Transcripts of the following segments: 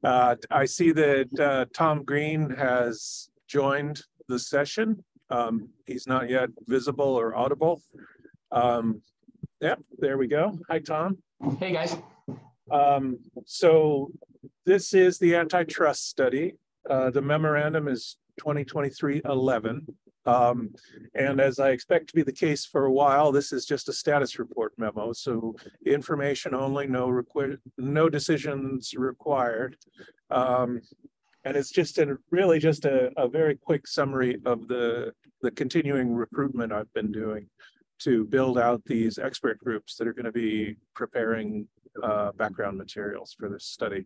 I see that Tom Green has joined the session. He's not yet visible or audible. Yep, there we go. Hi, Tom. Hey, guys. So this is the antitrust study. The memorandum is 2023-11. And as I expect to be the case for a while, this is just a status report memo. So information only, no decisions required. And it's just really just a very quick summary of the continuing recruitment I've been doing to build out these expert groups that are going to be preparing background materials for this study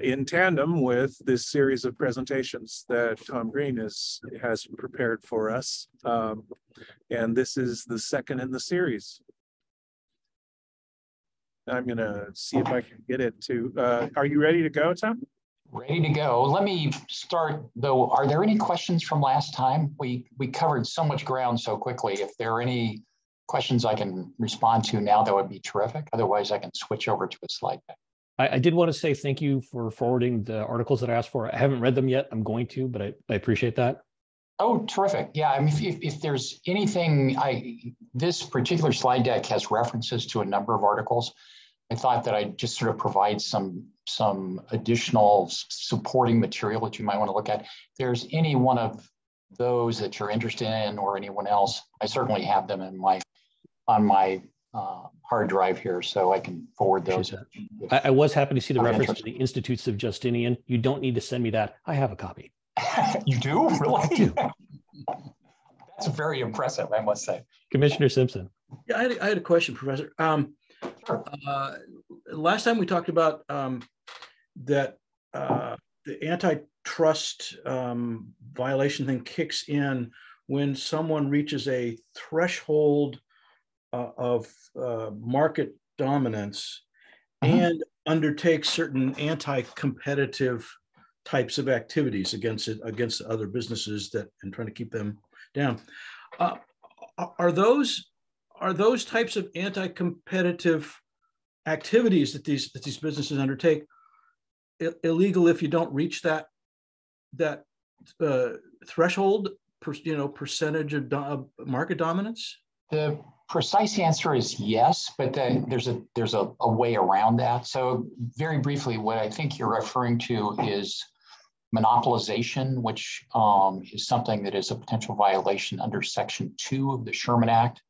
in tandem with this series of presentations that Tom Green has prepared for us. And this is the second in the series. I'm going to see if I can get it to, are you ready to go, Tom? Ready to go. Let me start, though. Are there any questions from last time? We covered so much ground so quickly. If there are any questions I can respond to now, that would be terrific. Otherwise, I can switch over to a slide deck. I did want to say thank you for forwarding the articles that I asked for. I haven't read them yet. I'm going to, but I appreciate that. Oh, terrific. Yeah, I mean, if there's anything, this particular slide deck has references to a number of articles. I thought that I'd just sort of provide some additional supporting material that you might want to look at. If there's any one of those that you're interested in or anyone else, I certainly have them in on my hard drive here, so I can forward those. I was happy to see the reference to the Institutes of Justinian. You don't need to send me that. I have a copy. You do? Really? I do. That's very impressive, I must say. Commissioner Simpson. Yeah, I had a question, Professor. Sure. Last time we talked about that the antitrust violation thing kicks in when someone reaches a threshold of market dominance and undertakes certain anti-competitive types of activities against other businesses and trying to keep them down. Are those types of anti-competitive activities that these businesses undertake illegal if you don't reach that threshold, percentage of market dominance? The precise answer is yes, but there's a way around that. So very briefly, what I think you're referring to is monopolization, which is something that is a potential violation under Section 2 of the Sherman Act.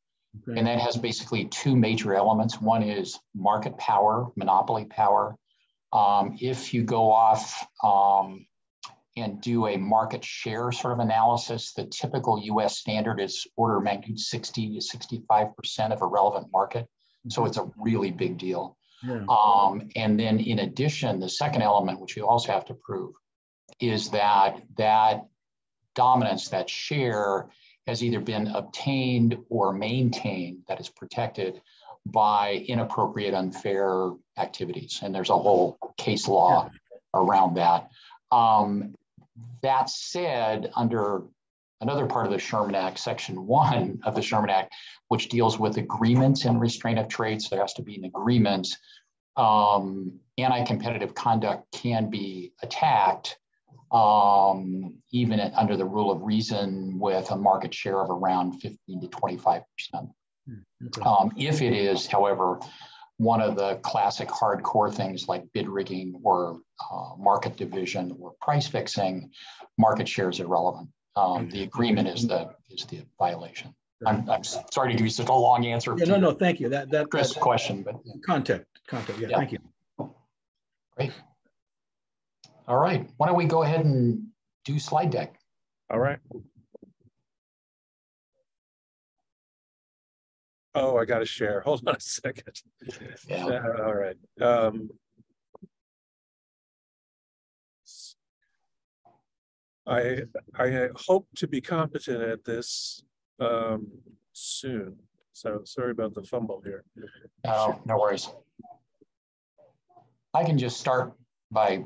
Okay. And that has basically two major elements. One is market power, monopoly power. If you go off and do a market share sort of analysis, the typical US standard is order of magnitude 60 to 65% of a relevant market. So it's a really big deal. Yeah. And then in addition, the second element, which you also have to prove, is that dominance, that share, has either been obtained or maintained, that is protected by inappropriate, unfair activities. And there's a whole case law around that. That said, under another part of the Sherman Act, Section 1 of the Sherman Act, which deals with agreements and restraint of trade, so there has to be an agreement, anti-competitive conduct can be attacked even under the rule of reason with a market share of around 15 to 25%. Okay. If it is, however, one of the classic hardcore things like bid rigging or market division or price fixing, market share is irrelevant. The agreement is the violation. I'm sorry to give you such a long answer. Yeah, no, thank you. Chris' question, but context. Yeah, thank you. Great. All right, why don't we go ahead and do slide deck? All right. Oh, I got to share. Hold on a second. Yeah. All right. I hope to be competent at this soon. So sorry about the fumble here. Oh, no worries. I can just start by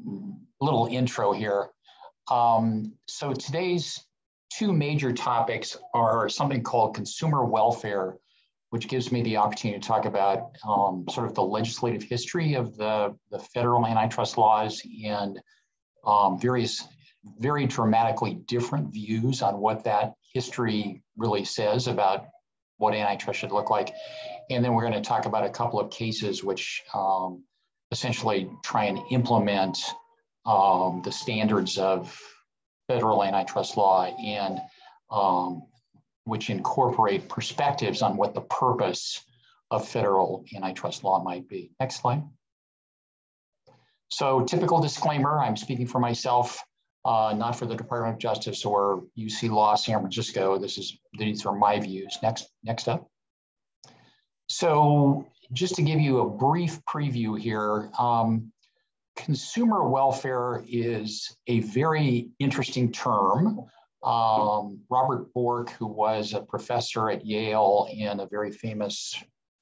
a little intro here. So today's two major topics are something called consumer welfare, which gives me the opportunity to talk about sort of the legislative history of the federal antitrust laws and various very dramatically different views on what that history really says about what antitrust should look like. And then we're going to talk about a couple of cases which essentially try and implement the standards of federal antitrust law and which incorporate perspectives on what the purpose of federal antitrust law might be. Next slide. So typical disclaimer, I'm speaking for myself, not for the Department of Justice or UC Law San Francisco. These are my views. Next up. So just to give you a brief preview here, consumer welfare is a very interesting term. Robert Bork, who was a professor at Yale and a very famous,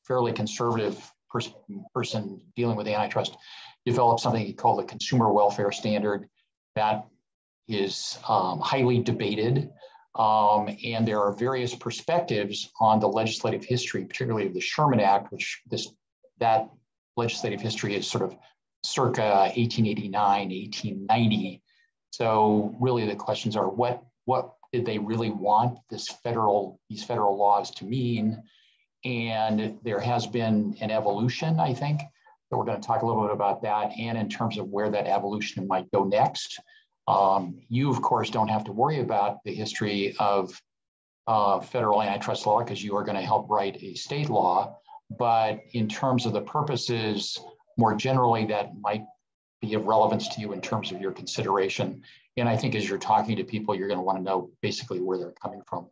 fairly conservative person dealing with antitrust, developed something he called the Consumer Welfare Standard that is highly debated. And there are various perspectives on the legislative history, particularly of the Sherman Act, which that legislative history is sort of circa 1889, 1890. So really the questions are, what did they really want these federal laws to mean? And there has been an evolution, I think, so we're going to talk a little bit about that, and in terms of where that evolution might go next. You, of course, don't have to worry about the history of federal antitrust law because you are going to help write a state law. But in terms of the purposes, more generally, that might be of relevance to you in terms of your consideration. And I think as you're talking to people, you're going to want to know basically where they're coming from.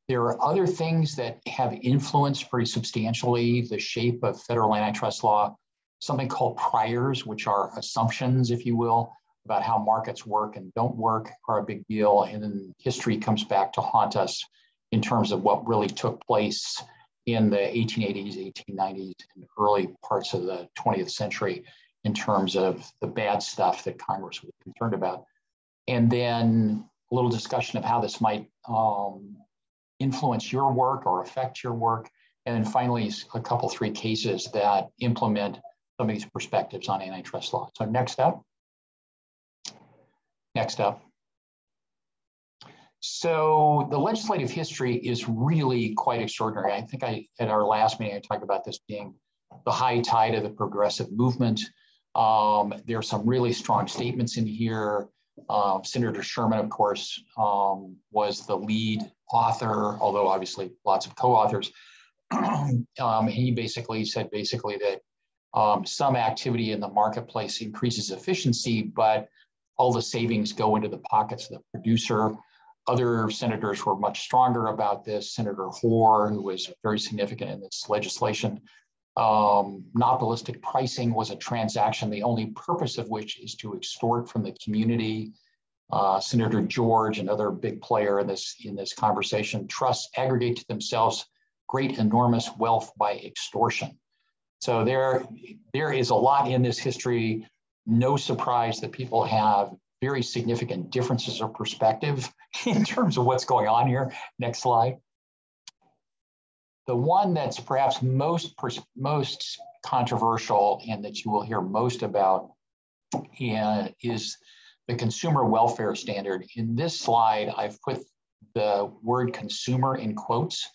There are other things that have influenced pretty substantially the shape of federal antitrust law, something called priors, which are assumptions, if you will, about how markets work and don't work, are a big deal. And then history comes back to haunt us in terms of what really took place in the 1880s, 1890s, and early parts of the 20th century in terms of the bad stuff that Congress was concerned about. And then a little discussion of how this might influence your work or affect your work. And then finally, three cases that implement some of these perspectives on antitrust law. So next up. So the legislative history is really quite extraordinary. I think at our last meeting, I talked about this being the high tide of the progressive movement. There are some really strong statements in here. Senator Sherman, of course, was the lead author, although obviously lots of co-authors. He basically said that some activity in the marketplace increases efficiency, but all the savings go into the pockets of the producer. Other senators were much stronger about this. Senator Hoare, who was very significant in this legislation, monopolistic pricing was a transaction, the only purpose of which is to extort from the community. Senator George, another big player in this conversation, trusts aggregate to themselves great enormous wealth by extortion. So there is a lot in this history. No surprise that people have very significant differences of perspective in terms of what's going on here. Next slide. The one that's perhaps most controversial and that you will hear most about is the Consumer Welfare Standard. In this slide, I've put the word consumer in quotes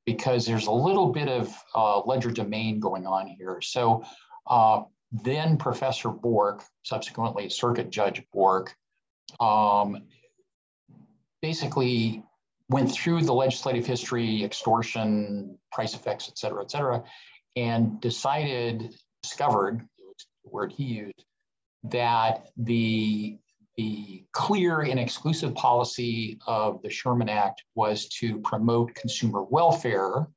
because there's a little bit of legerdemain going on here. So then Professor Bork, subsequently Circuit Judge Bork, basically went through the legislative history, extortion, price effects, et cetera, and discovered, the word he used, that the clear and exclusive policy of the Sherman Act was to promote consumer welfare,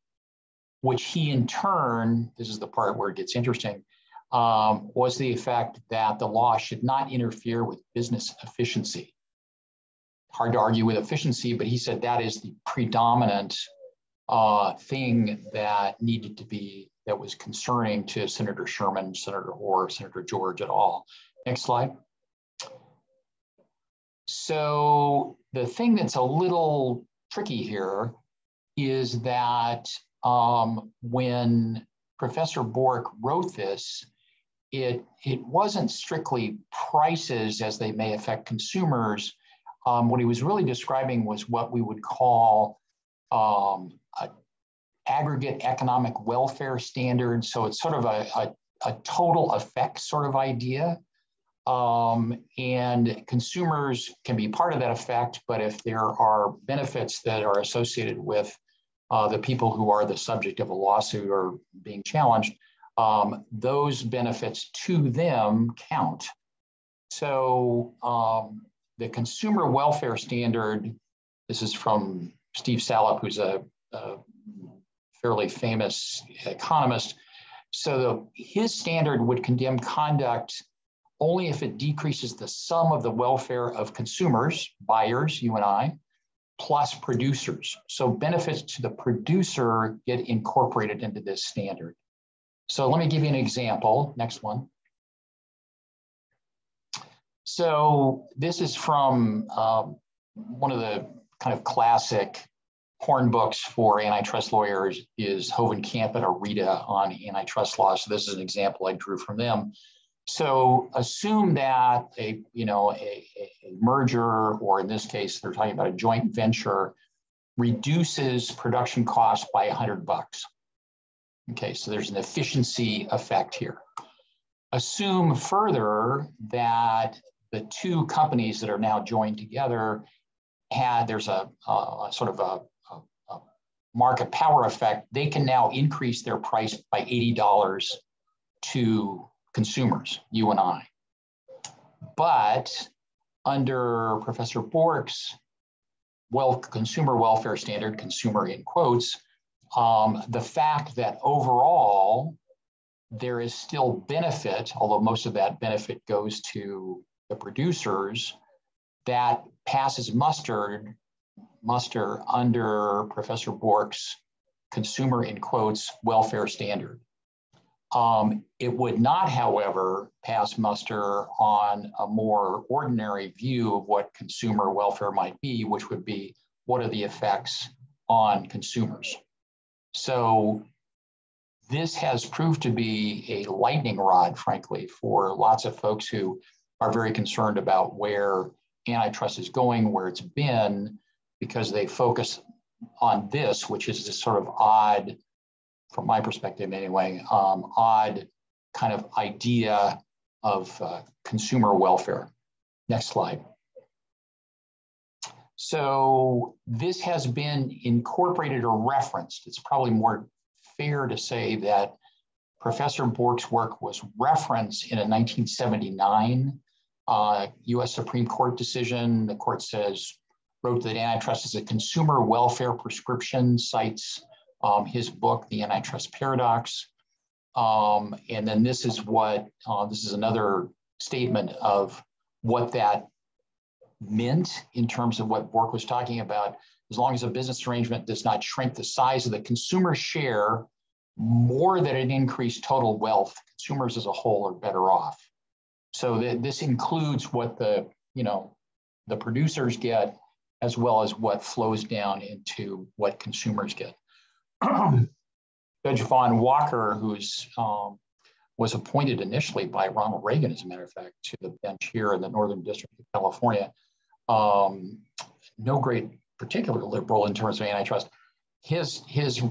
which he in turn, this is the part where it gets interesting, was the effect that the law should not interfere with business efficiency. Hard to argue with efficiency, but he said that is the predominant thing that needed to be, that was concerning to Senator Sherman, Senator Hoare, Senator George et al. Next slide. So the thing that's a little tricky here is that when Professor Bork wrote this, it wasn't strictly prices as they may affect consumers. What he was really describing was what we would call aggregate economic welfare standard. So it's sort of a total effect sort of idea. And consumers can be part of that effect, but if there are benefits that are associated with the people who are the subject of a lawsuit or being challenged, those benefits to them count. So the consumer welfare standard, this is from Steve Salop, who's a fairly famous economist. So his standard would condemn conduct only if it decreases the sum of the welfare of consumers, buyers, you and I, plus producers. So benefits to the producer get incorporated into this standard. So let me give you an example. Next one. So this is from one of the kind of classic horn books for antitrust lawyers is Hovenkamp and Arita on antitrust law. So this is an example I drew from them. So assume that a merger, or in this case, they're talking about a joint venture, reduces production costs by $100. Okay, so there's an efficiency effect here. Assume further that the two companies that are now joined together there's a sort of a market power effect. They can now increase their price by $80 to consumers, you and I. But under Professor Bork's consumer welfare standard, consumer in quotes, the fact that overall there is still benefit, although most of that benefit goes to the producers, that passes muster under Professor Bork's consumer in quotes welfare standard. It would not, however, pass muster on a more ordinary view of what consumer welfare might be, which would be what are the effects on consumers. So this has proved to be a lightning rod, frankly, for lots of folks who are very concerned about where antitrust is going, where it's been, because they focus on this, which is this sort of odd, from my perspective anyway, odd kind of idea of consumer welfare. Next slide. So this has been incorporated or referenced. It's probably more fair to say that Professor Bork's work was referenced in a 1979 US Supreme Court decision. The court wrote that antitrust is a consumer welfare prescription, cites his book, The Antitrust Paradox. And then this is another statement of what that meant in terms of what Bork was talking about. As long as a business arrangement does not shrink the size of the consumer share more than it increased total wealth, consumers as a whole are better off. So this includes what the producers get, as well as what flows down into what consumers get. Judge Vaughn Walker, who was appointed initially by Ronald Reagan, as a matter of fact, to the bench here in the Northern District of California, no great particular liberal in terms of antitrust. His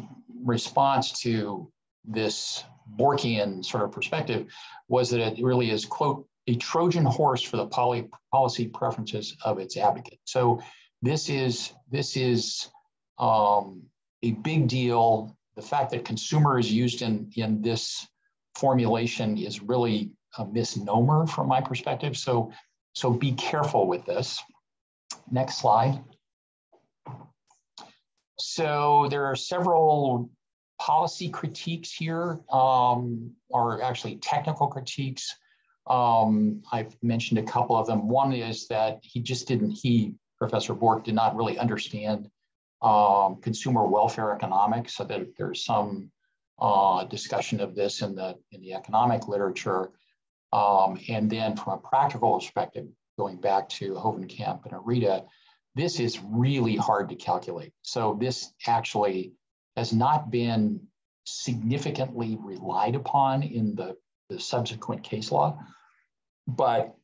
response to this Borkian sort of perspective was that it really is, quote, a Trojan horse for the policy preferences of its advocate. So this is a big deal. The fact that consumer is used in this formulation is really a misnomer from my perspective. So be careful with this. Next slide. So there are several policy critiques here, or actually technical critiques. I've mentioned a couple of them. One is that Professor Bork did not really understand consumer welfare economics, so that there's some discussion of this in the economic literature. And then from a practical perspective, going back to Hovenkamp and Arita, this is really hard to calculate. So this actually has not been significantly relied upon in the subsequent case law, but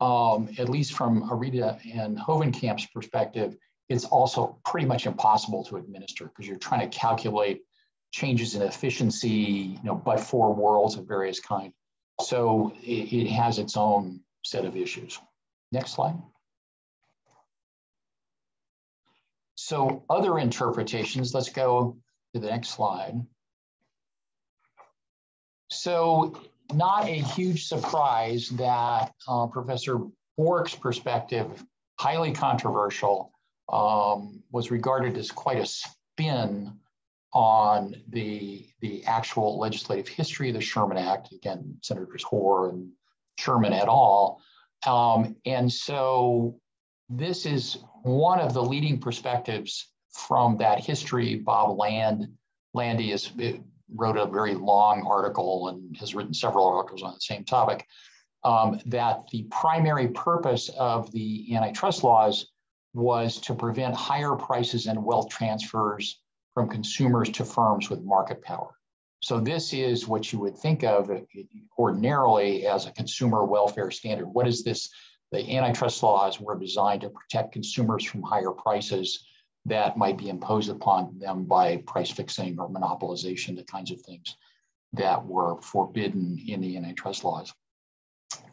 at least from Arita and Hovenkamp's perspective, it's also pretty much impossible to administer because you're trying to calculate changes in efficiency, but for worlds of various kinds. So it has its own set of issues. Next slide. So other interpretations, let's go to the next slide. So not a huge surprise that Professor Bork's perspective, highly controversial, was regarded as quite a spin on the actual legislative history of the Sherman Act. Again, Senators Hoare and Sherman et al. And so this is one of the leading perspectives from that history. Bob Landy wrote a very long article and has written several articles on the same topic, that the primary purpose of the antitrust laws was to prevent higher prices and wealth transfers from consumers to firms with market power. So this is what you would think of ordinarily as a consumer welfare standard. What is this? The antitrust laws were designed to protect consumers from higher prices that might be imposed upon them by price fixing or monopolization, the kinds of things that were forbidden in the antitrust laws.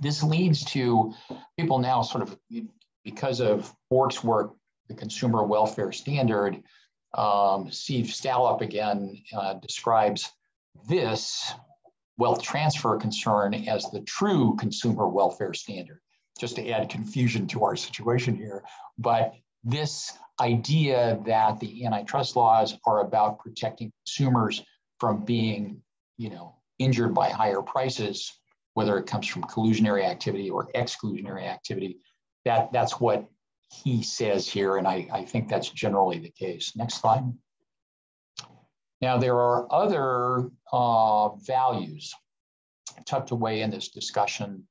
This leads to people now sort of, because of Bork's work, the consumer welfare standard, Steve Stallup again describes this wealth transfer concern as the true consumer welfare standard, just to add confusion to our situation here. But this idea that the antitrust laws are about protecting consumers from being, injured by higher prices, whether it comes from collusionary activity or exclusionary activity, that's what he says here, and I think that's generally the case. Next slide. Now, there are other values tucked away in this discussion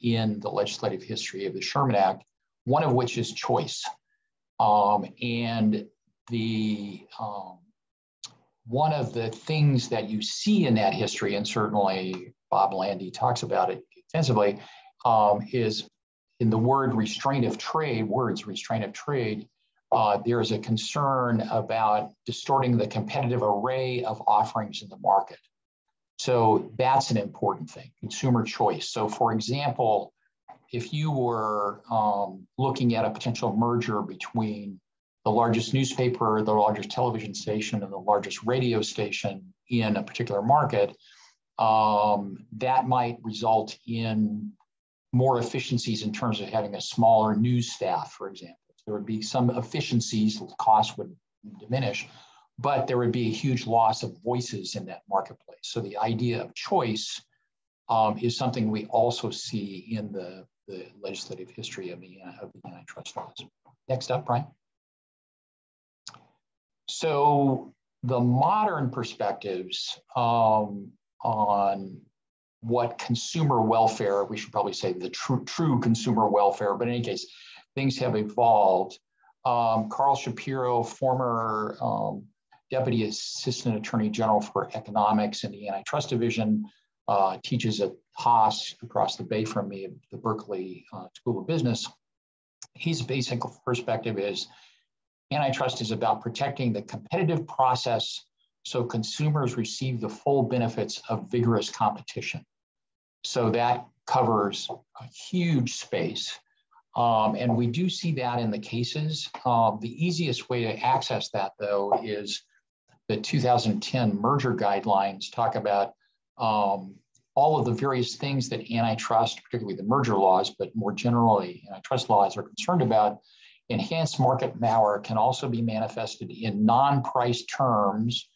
in the legislative history of the Sherman Act, one of which is choice. And one of the things that you see in that history, and certainly Bob Landy talks about it extensively, is in the restraint of trade, there is a concern about distorting the competitive array of offerings in the market. So that's an important thing, consumer choice. So for example, if you were looking at a potential merger between the largest newspaper, the largest television station, and the largest radio station in a particular market, that might result in more efficiencies in terms of having a smaller news staff, for example. There would be some efficiencies, the cost would diminish, but there would be a huge loss of voices in that marketplace. So the idea of choice is something we also see in the legislative history of the antitrust laws. Next up, Brian. So the modern perspectives on what consumer welfare, we should probably say the true consumer welfare, but in any case, things have evolved. Carl Shapiro, former Deputy Assistant Attorney General for Economics in the Antitrust Division, teaches at Haas across the bay from me at the Berkeley School of Business. His basic perspective is antitrust is about protecting the competitive process so consumers receive the full benefits of vigorous competition. So that covers a huge space. And we do see that in the cases. The easiest way to access that, though, is the 2010 merger guidelines talk about all of the various things that antitrust, particularly the merger laws, but more generally antitrust laws are concerned about. Enhanced market power can also be manifested in non-price terms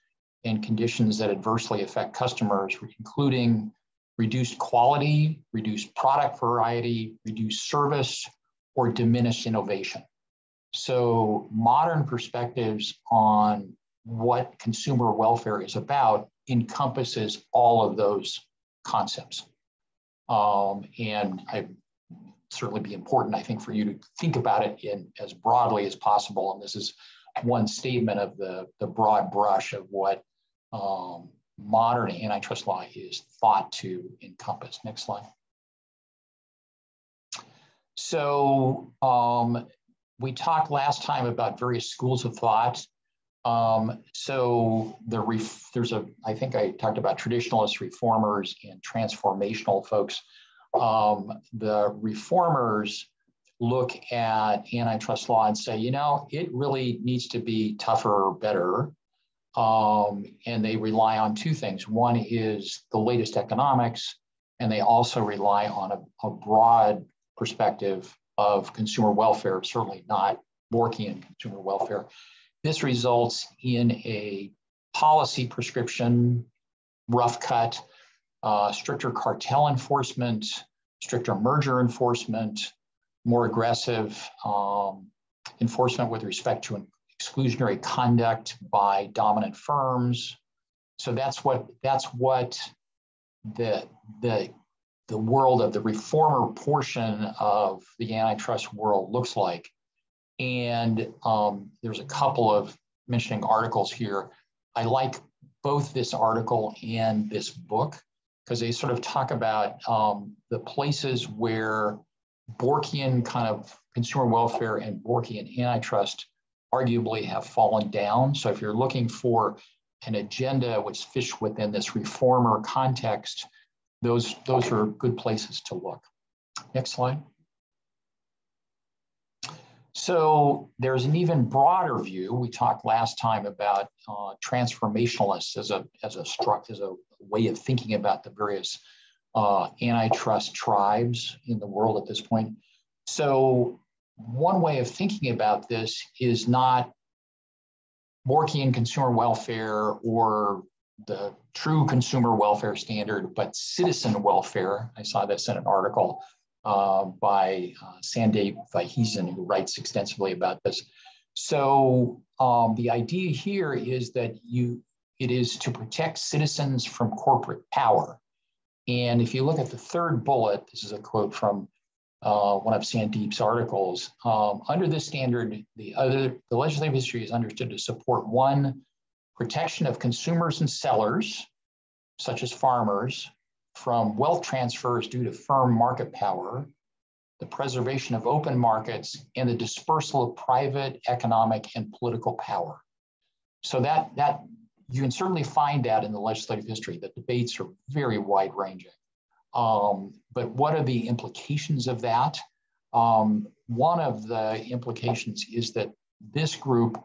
and conditions that adversely affect customers, including reduced quality, reduced product variety, reduced service, or diminished innovation. So modern perspectives on what consumer welfare is about encompasses all of those concepts. And I certainly be important, I think, for you to think about it in as broadly as possible. And this is one statement of the broad brush of what modern antitrust law is thought to encompass. Next slide. So we talked last time about various schools of thought. So I think I talked about traditionalists, reformers, and transformational folks. The reformers look at antitrust law and say, you know, it really needs to be tougher or better. And they rely on two things. One is the latest economics, and they also rely on a broad perspective of consumer welfare, certainly not Borkian consumer welfare. This results in a policy prescription, rough cut, stricter cartel enforcement, stricter merger enforcement, more aggressive enforcement with respect to exclusionary conduct by dominant firms. So that's what the world of the reformer portion of the antitrust world looks like. And there's a couple of mentioning articles here. I like both this article and this book because they sort of talk about the places where Borkian kind of consumer welfare and Borkian antitrust arguably have fallen down. So if you're looking for an agenda which fits within this reformer context, those are good places to look. Next slide. So there's an even broader view. We talked last time about transformationalists as a way of thinking about the various antitrust tribes in the world at this point. So one way of thinking about this is not Borkian consumer welfare or the true consumer welfare standard, but citizen welfare. I saw this in an article by Sandeep Vaheesan, who writes extensively about this. So the idea here is that it is to protect citizens from corporate power. And if you look at the third bullet, this is a quote from one of Sandeep's articles. Under this standard, the legislative history is understood to support one, protection of consumers and sellers, such as farmers, from wealth transfers due to firm market power, the preservation of open markets, and the dispersal of private economic and political power. So that you can certainly find that in the legislative history. The debates are very wide-ranging. But what are the implications of that? One of the implications is that this group,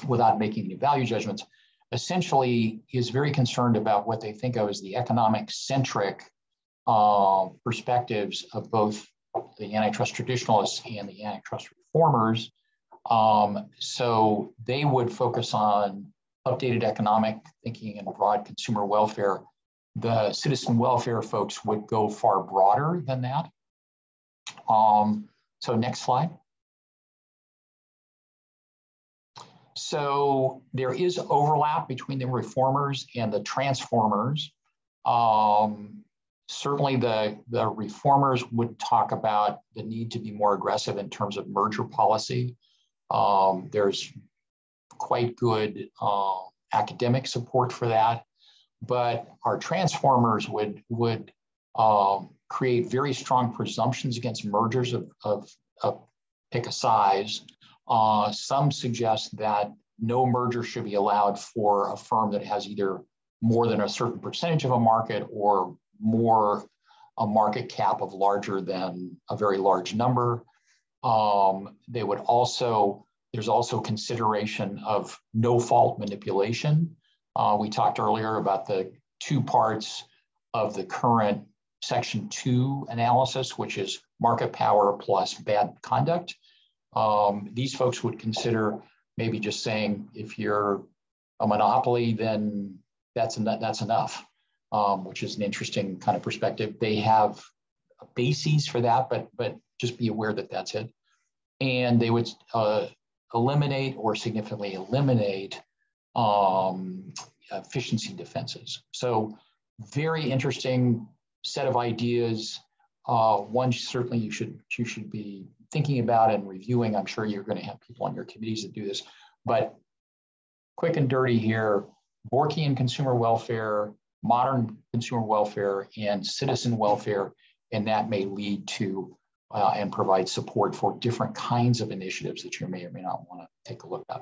without making any value judgments, essentially is very concerned about what they think of as the economic-centric perspectives of both the antitrust traditionalists and the antitrust reformers. So they would focus on updated economic thinking and broad consumer welfare. The citizen welfare folks would go far broader than that. So next slide. So there is overlap between the reformers and the transformers. Certainly the reformers would talk about the need to be more aggressive in terms of merger policy. There's quite good academic support for that, but our transformers would create very strong presumptions against mergers of pick a size. Some suggest that no merger should be allowed for a firm that has either more than a certain percentage of a market or a market cap of larger than a very large number. There's also consideration of no-fault manipulation. We talked earlier about the two parts of the current Section 2 analysis, which is market power plus bad conduct. These folks would consider maybe just saying, if you're a monopoly, then that's enough, which is an interesting kind of perspective. They have bases for that, but just be aware that that's it. And they would eliminate or significantly eliminate efficiency defenses. So very interesting set of ideas. one certainly you should be thinking about and reviewing. I'm sure you're going to have people on your committees that do this, but quick and dirty here: Borkian consumer welfare, modern consumer welfare, and citizen welfare, and that may lead to and provide support for different kinds of initiatives that you may or may not want to take a look at.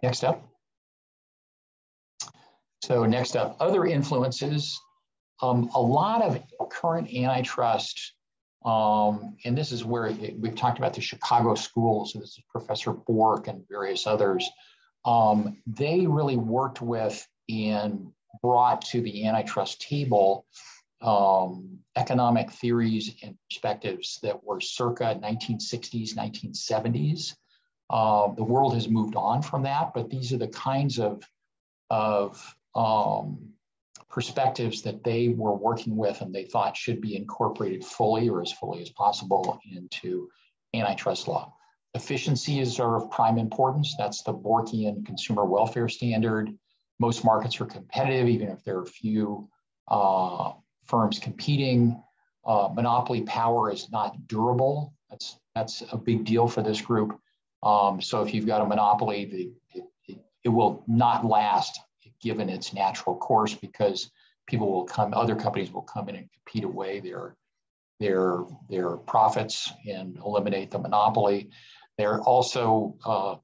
Next up. So next up, other influences. A lot of current antitrust, and this is where we've talked about the Chicago schools. So this is Professor Bork and various others. They really worked with and brought to the antitrust table economic theories and perspectives that were circa 1960s, 1970s. The world has moved on from that, but these are the kinds of perspectives that they were working with and they thought should be incorporated fully or as fully as possible into antitrust law. Efficiencies are of prime importance. That's the Borkian consumer welfare standard. Most markets are competitive, even if there are few firms competing. Monopoly power is not durable. That's a big deal for this group. So if you've got a monopoly, it will not last given its natural course, because people will come, other companies will come in and compete away their profits and eliminate the monopoly. There are also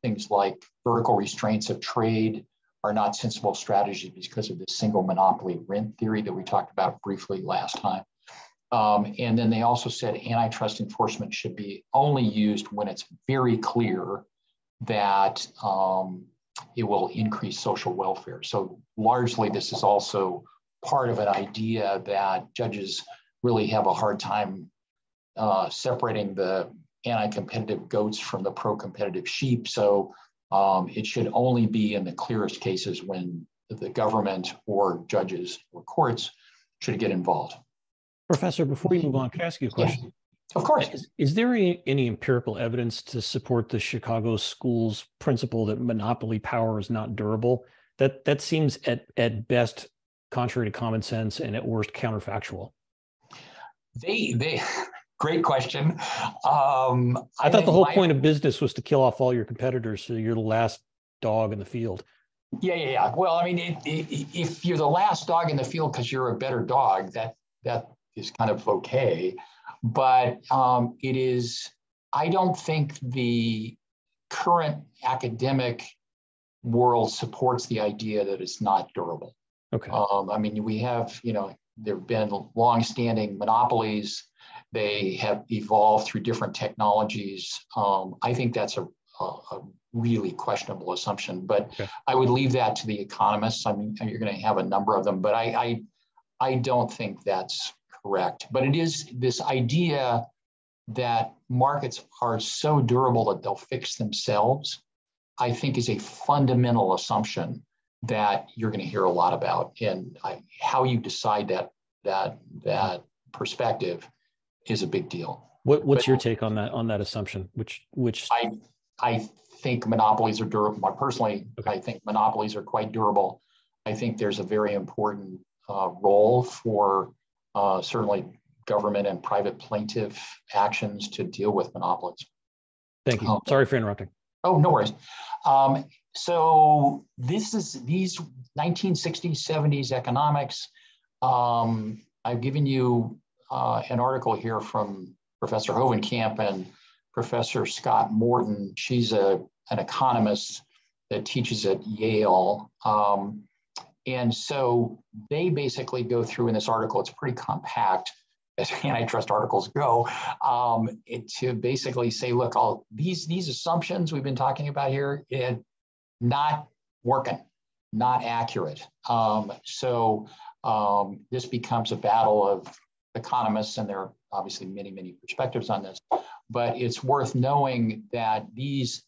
things like vertical restraints of trade are not sensible strategies because of the single monopoly rent theory that we talked about briefly last time. And then they also said antitrust enforcement should be only used when it's very clear that it will increase social welfare. So largely, this is also part of an idea that judges really have a hard time separating the anti-competitive goats from the pro-competitive sheep. So it should only be in the clearest cases when the government or judges or courts should get involved. Professor, before we move on, can I ask you a question? Yes, of course. Is there any empirical evidence to support the Chicago schools principle that monopoly power is not durable? That seems at best contrary to common sense and at worst counterfactual. Great question. I thought the whole point of business was to kill off all your competitors, so you're the last dog in the field. Yeah. Well, I mean, if you're the last dog in the field because you're a better dog, that is kind of okay. But it is, I don't think the current academic world supports the idea that it's not durable. Okay. I mean, we have, there have been longstanding monopolies. They have evolved through different technologies. I think that's a really questionable assumption, but okay. I would leave that to the economists. I mean, you're going to have a number of them, but I don't think that's correct. But it is this idea that markets are so durable that they'll fix themselves, I think is a fundamental assumption that you're going to hear a lot about. And how you decide that perspective is a big deal. What's your take on that assumption? Which I think monopolies are durable. Personally, okay. I think monopolies are quite durable. I think there's a very important role for certainly government and private plaintiff actions to deal with monopolies. Thank you. Sorry for interrupting. Oh, no worries. So these 1960s, 70s economics. I've given you an article here from Professor Hovenkamp and Professor Scott Morton. She's an economist that teaches at Yale. And so they basically go through in this article, it's pretty compact as antitrust articles go, to basically say, look, all these assumptions we've been talking about here, not working, not accurate. So this becomes a battle of economists, and there are obviously many, many perspectives on this, but it's worth knowing that this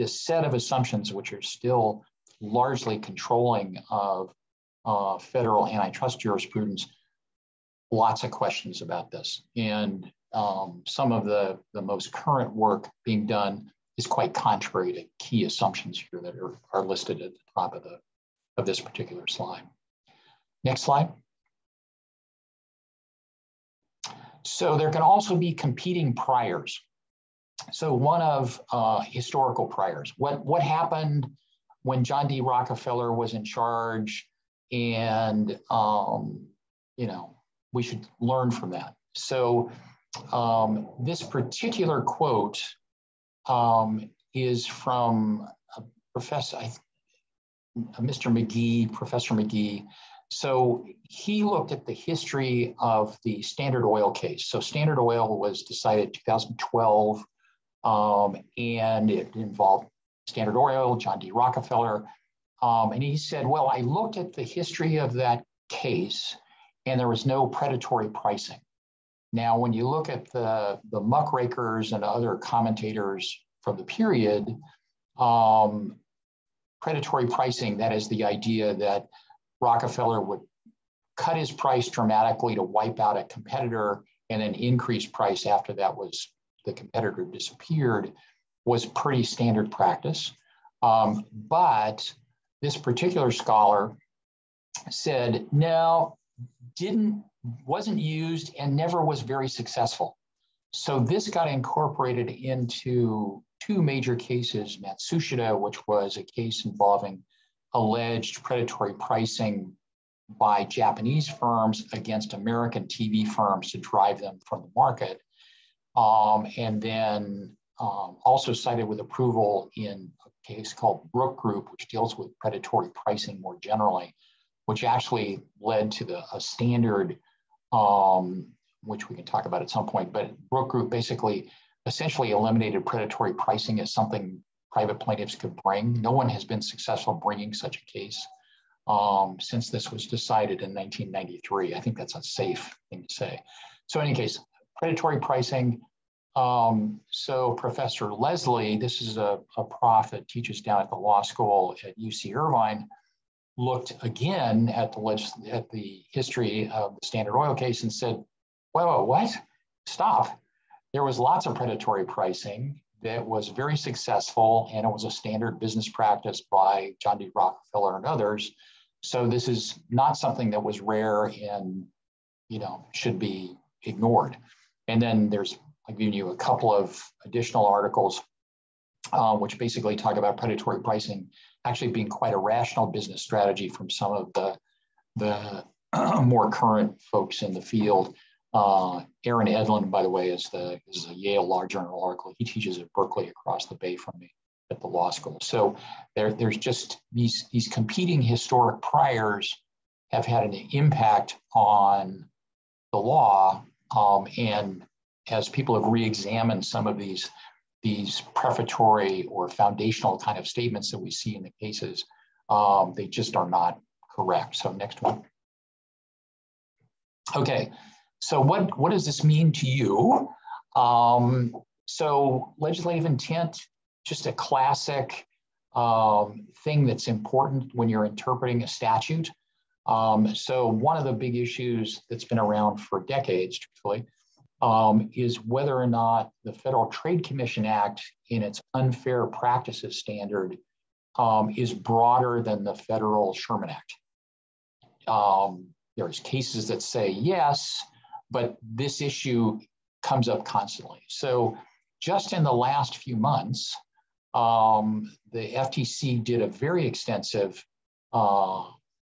set of assumptions, which are still largely controlling of federal antitrust jurisprudence, lots of questions about this. And some of the most current work being done is quite contrary to key assumptions here that are listed at the top of this particular slide. Next slide. So there can also be competing priors. So one of historical priors. What happened when John D. Rockefeller was in charge, and you know, we should learn from that. So this particular quote is from Professor McGee. So he looked at the history of the Standard Oil case. So Standard Oil was decided in 2012, and it involved Standard Oil, John D. Rockefeller. And he said, well, I looked at the history of that case, and there was no predatory pricing. Now, when you look at the muckrakers and other commentators from the period, predatory pricing, that is the idea that Rockefeller would cut his price dramatically to wipe out a competitor and then increase price after that was the competitor disappeared, was pretty standard practice. But this particular scholar said, no, wasn't used and never was very successful. So this got incorporated into two major cases, Matsushita, which was a case involving alleged predatory pricing by Japanese firms against American TV firms to drive them from the market. And then also cited with approval in a case called Brook Group, which deals with predatory pricing more generally, which actually led to a standard, which we can talk about at some point. But Brook Group basically essentially eliminated predatory pricing as something private plaintiffs could bring. No one has been successful bringing such a case since this was decided in 1993. I think that's a safe thing to say. So in any case, predatory pricing. So Professor Leslie, this is a prof that teaches down at the law school at UC Irvine, looked again at the history of the Standard Oil case and said, whoa, what? Stop. There was lots of predatory pricing that was very successful, and it was a standard business practice by John D. Rockefeller and others. So this is not something that was rare and, you know, should be ignored. And then I've given you a couple of additional articles which basically talk about predatory pricing actually being quite a rational business strategy from some of the more current folks in the field. Aaron Edlin, by the way, is a Yale Law Journal article. He teaches at Berkeley across the bay from me at the law school. So there's just these competing historic priors have had an impact on the law. And as people have re-examined some of these prefatory or foundational kind of statements that we see in the cases, they just are not correct. So next one. Okay, so what does this mean to you? So legislative intent, just a classic thing that's important when you're interpreting a statute. So one of the big issues that's been around for decades, truthfully, is whether or not the Federal Trade Commission Act in its unfair practices standard is broader than the federal Sherman Act. There's cases that say yes, but this issue comes up constantly. So just in the last few months, the FTC did a very extensive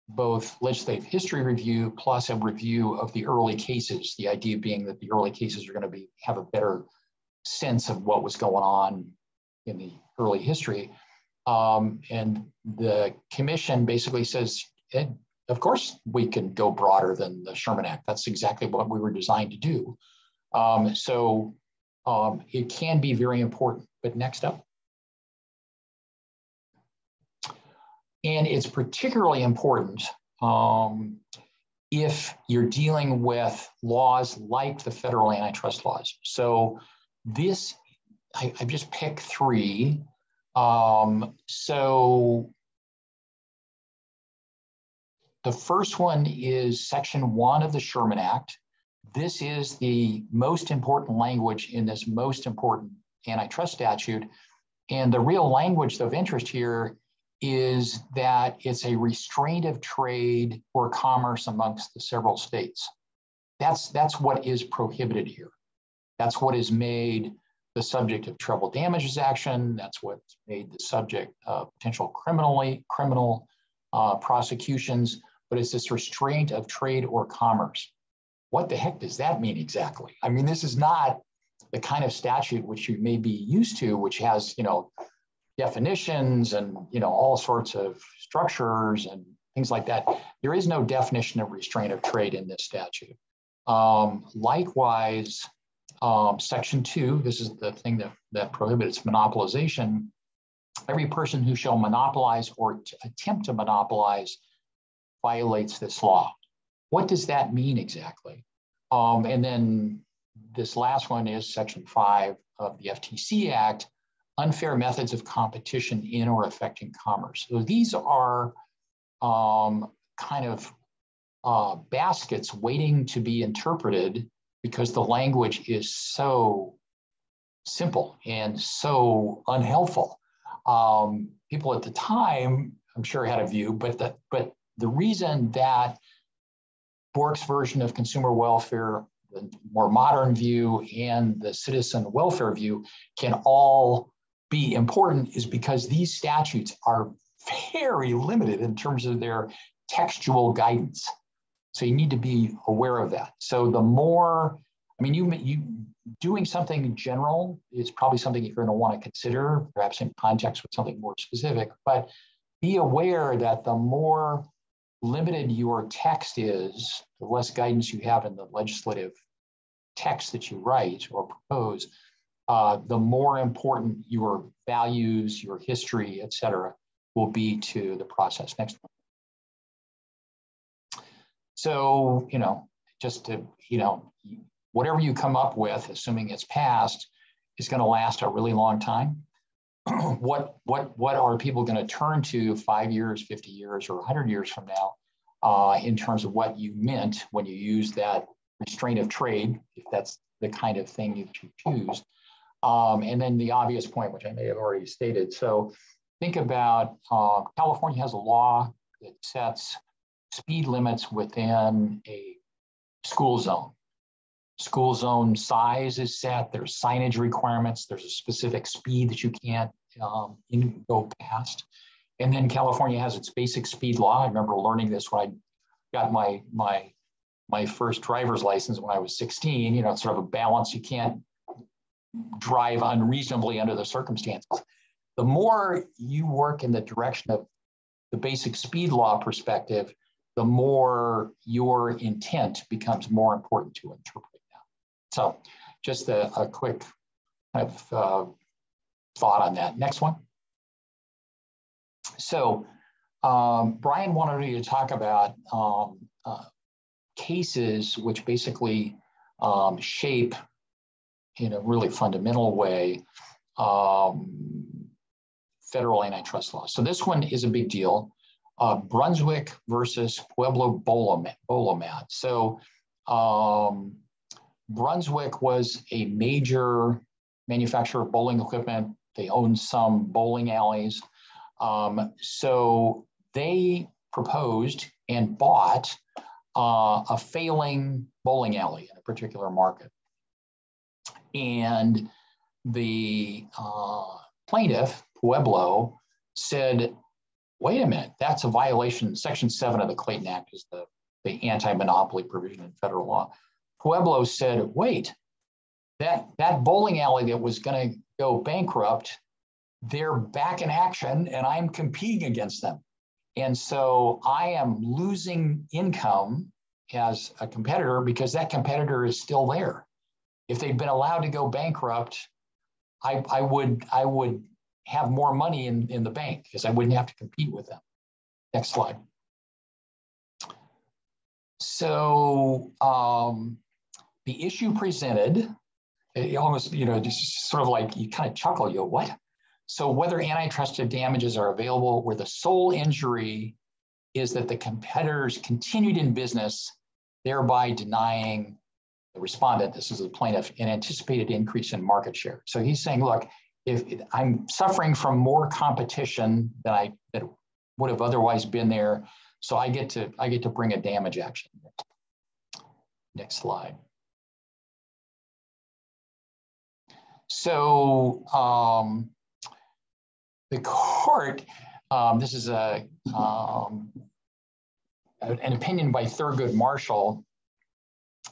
both legislative history review plus a review of the early cases, the idea being that the early cases are going to have a better sense of what was going on in the early history. And the commission basically says, of course, we can go broader than the Sherman Act. That's exactly what we were designed to do. So it can be very important. But next up. And it's particularly important if you're dealing with laws like the federal antitrust laws. So this, I've just picked three. So the first one is Section 1 of the Sherman Act. This is the most important language in this most important antitrust statute. And the real language of interest here is that it's a restraint of trade or commerce amongst the several states. That's what is prohibited here. That's what is made the subject of treble damages action. That's what's made the subject of potential criminal prosecutions, but it's this restraint of trade or commerce. What the heck does that mean exactly? I mean, this is not the kind of statute which you may be used to, which has, definitions and, all sorts of structures and things like that. There is no definition of restraint of trade in this statute. Likewise, Section 2, this is the thing that prohibits monopolization. Every person who shall monopolize or attempt to monopolize violates this law. What does that mean exactly? And then this last one is Section 5 of the FTC Act, unfair methods of competition in or affecting commerce. So these are kind of baskets waiting to be interpreted because the language is so simple and so unhelpful. People at the time, I'm sure, had a view, but the reason that Bork's version of consumer welfare, the more modern view, and the citizen welfare view can all be important is because these statutes are very limited in terms of their textual guidance. So you need to be aware of that. So the more, you doing something general is probably something you're going to want to consider, perhaps in context with something more specific, but be aware that the more limited your text is, the less guidance you have in the legislative text that you write or propose, the more important your values, your history, et cetera, will be to the process. Next one. So, just to, whatever you come up with, assuming it's passed, is going to last a really long time. What are people going to turn to 5 years, 50 years, or 100 years from now in terms of what you meant when you use that restraint of trade, if that's the kind of thing you choose? And then the obvious point, which I may have already stated. So think about California has a law that sets speed limits within a school zone. School zone size is set, there's signage requirements, there's a specific speed that you can't go past. And then California has its basic speed law. I remember learning this when I got my first driver's license when I was 16, it's sort of a balance. You can't drive unreasonably under the circumstances. The more you work in the direction of the basic speed law perspective, the more your intent becomes more important to interpret now. So just a quick kind of thought on that. Next one. So Brian wanted me to talk about cases which basically shape in a really fundamental way federal antitrust law. So this one is a big deal. Brunswick versus Pueblo Bolomat. So Brunswick was a major manufacturer of bowling equipment. They owned some bowling alleys. So they proposed and bought a failing bowling alley in a particular market. And the plaintiff, Pueblo, said, wait a minute, that's a violation. Section 7 of the Clayton Act is the anti-monopoly provision in federal law. Pueblo said, wait, that bowling alley that was going to go bankrupt, they're back in action and I'm competing against them. And so I am losing income as a competitor because that competitor is still there. If they'd been allowed to go bankrupt, I would have more money in the bank because I wouldn't have to compete with them. Next slide. So the issue presented, it almost, just sort of like you kind of chuckle, you go, what? So whether antitrust damages are available where the sole injury is that the competitors continued in business, thereby denying the respondent, this is the plaintiff, an anticipated increase in market share. So he's saying, look, if I'm suffering from more competition that would have otherwise been there, so I get to bring a damage action. Next slide. So the court, this is an opinion by Thurgood Marshall,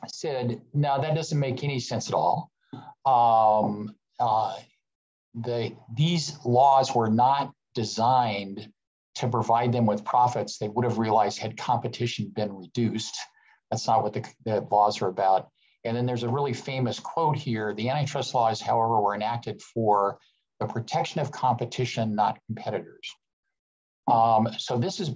said, no, that doesn't make any sense at all. These laws were not designed to provide them with profits they would have realized had competition been reduced. That's not what the laws are about. And then there's a really famous quote here: the antitrust laws, however, were enacted for the protection of competition, not competitors. So this is,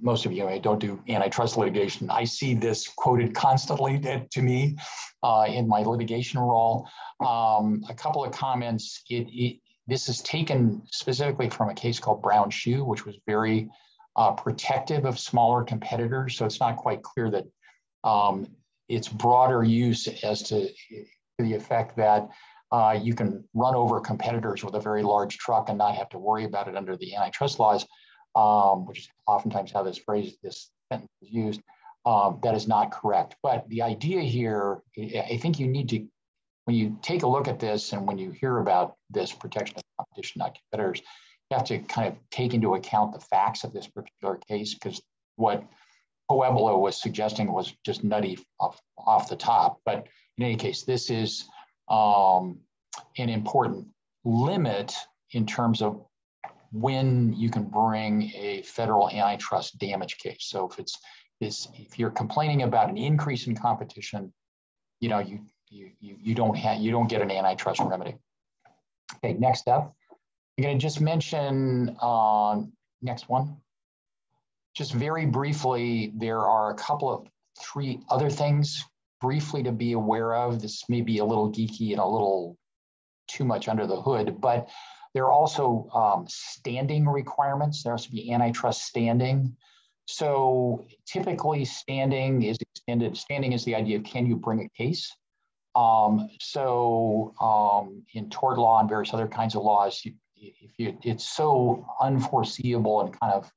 most of you don't do antitrust litigation. I see this quoted constantly to me in my litigation role. A couple of comments. This is taken specifically from a case called Brown Shoe, which was very protective of smaller competitors. So it's not quite clear that it's broader use as to the effect that you can run over competitors with a very large truck and not have to worry about it under the antitrust laws, which is oftentimes how this sentence is used. That is not correct. But the idea here, I think you need to, when you take a look at this and when you hear about this protection of competition, not competitors, you have to kind of take into account the facts of this particular case, because what Pueblo was suggesting was just nutty off the top. But in any case, this is an important limit in terms of when you can bring a federal antitrust damage case. So if you're complaining about an increase in competition, you don't get an antitrust remedy. Okay, next up, I'm going to just mention next one. Just very briefly, there are a couple of 3 other things briefly to be aware of. This may be a little geeky and a little too much under the hood, but there are also standing requirements. There has to be antitrust standing. So typically standing is extended. Standing is the idea of, can you bring a case? In tort law and various other kinds of laws, it's so unforeseeable and kind of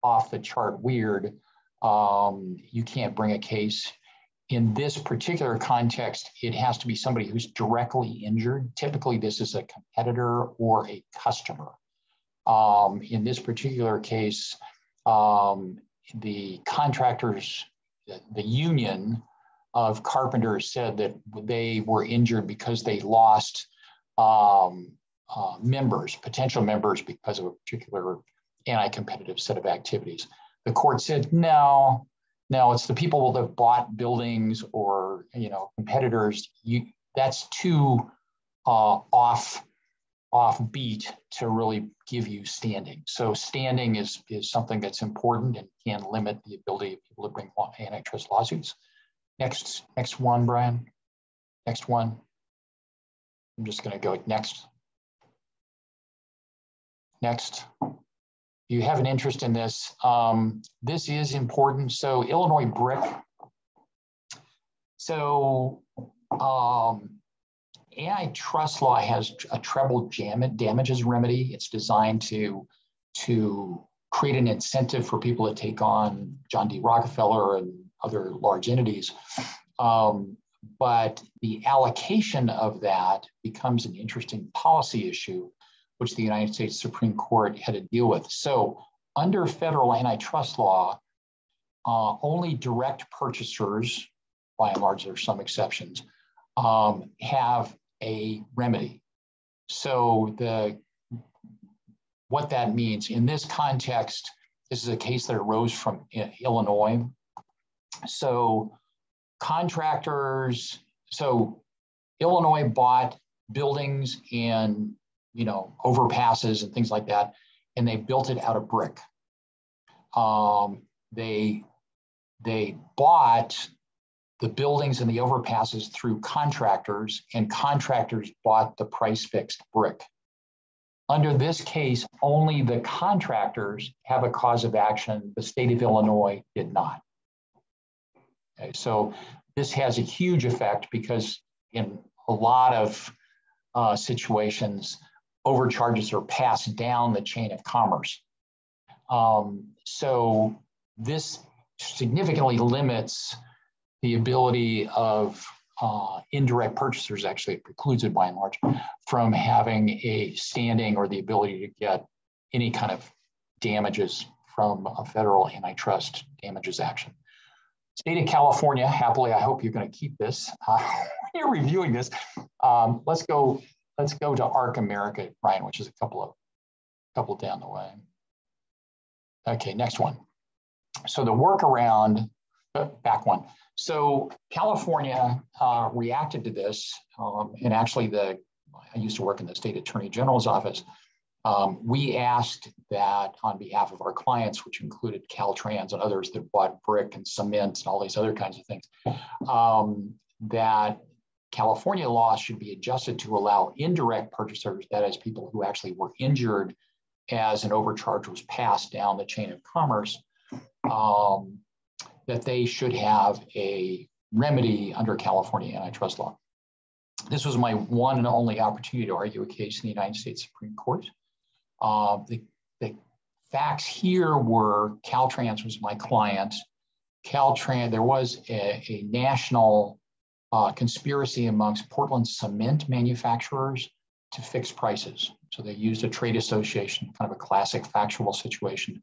off the chart weird, you can't bring a case. In this particular context, it has to be somebody who's directly injured. Typically, this is a competitor or a customer. In this particular case, the contractors, the union of carpenters said that they were injured because they lost potential members because of a particular anti-competitive set of activities. The court said, no, it's the people that bought buildings or competitors. That's too offbeat to really give you standing. So standing is something that's important and can limit the ability of people to bring antitrust lawsuits. Next one, Brian. Next one. I'm just going to go next. Next. You have an interest in this. This is important. So Illinois brick. So antitrust law has a treble damages remedy. It's designed to create an incentive for people to take on John D. Rockefeller and other large entities. But the allocation of that becomes an interesting policy issue, which the United States Supreme Court had to deal with. So under federal antitrust law, only direct purchasers, by and large, there are some exceptions, have a remedy. So what that means in this context, this is a case that arose from Illinois. So Illinois bought buildings and overpasses and things like that, and they built it out of brick. They bought the buildings and the overpasses through contractors, and contractors bought the price-fixed brick. Under this case, only the contractors have a cause of action. The state of Illinois did not. Okay, so this has a huge effect because in a lot of situations, overcharges are passed down the chain of commerce. So this significantly limits the ability of indirect purchasers, actually it precludes it by and large, from having a standing or the ability to get any kind of damages from a federal antitrust damages action. State of California, happily, I hope you're going to keep this. When you're reviewing this, let's go to ARC America, Brian, which is a couple down the way. Okay, next one. So the workaround, back one. So California reacted to this, and actually I used to work in the state attorney general's office. We asked that on behalf of our clients, which included Caltrans and others that bought brick and cement and all these other kinds of things, that California law should be adjusted to allow indirect purchasers, that is people who actually were injured as an overcharge was passed down the chain of commerce, that they should have a remedy under California antitrust law. This was my one and only opportunity to argue a case in the United States Supreme Court. The facts here were Caltrans was my client. Caltrans, there was a national conspiracy amongst Portland cement manufacturers to fix prices. So they used a trade association, kind of a classic factual situation.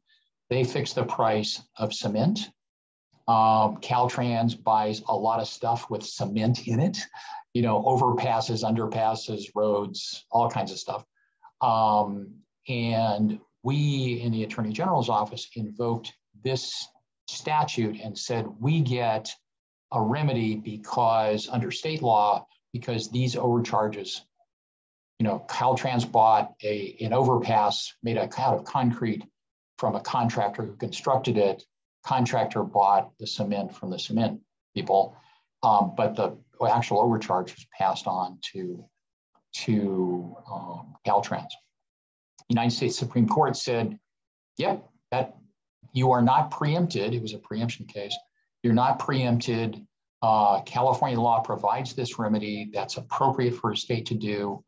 They fixed the price of cement. Caltrans buys a lot of stuff with cement in it, overpasses, underpasses, roads, all kinds of stuff. And we in the Attorney General's office invoked this statute and said, we get a remedy because under state law, because these overcharges, Caltrans bought an overpass made out of concrete from a contractor who constructed it. Contractor bought the cement from the cement people, but the actual overcharge was passed on to Caltrans. United States Supreme Court said, yep, that you are not preempted. It was a preemption case. You're not preempted. California law provides this remedy that's appropriate for a state to do.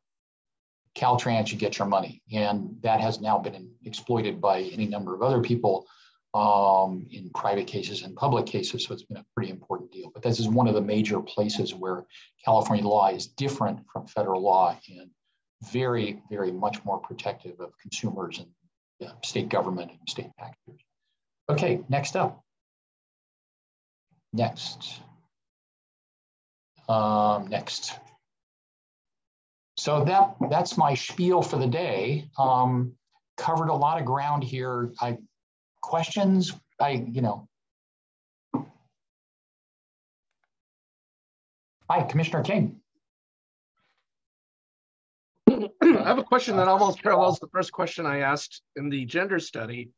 Caltrans, you get your money. And that has now been exploited by any number of other people in private cases and public cases. So it's been a pretty important deal. But this is one of the major places where California law is different from federal law and very, very much more protective of consumers and state government and state taxpayers. Okay, next up. Next. So that's my spiel for the day. Covered a lot of ground here. Questions? Hi, Commissioner King. I have a question that almost parallels the first question I asked in the gender study,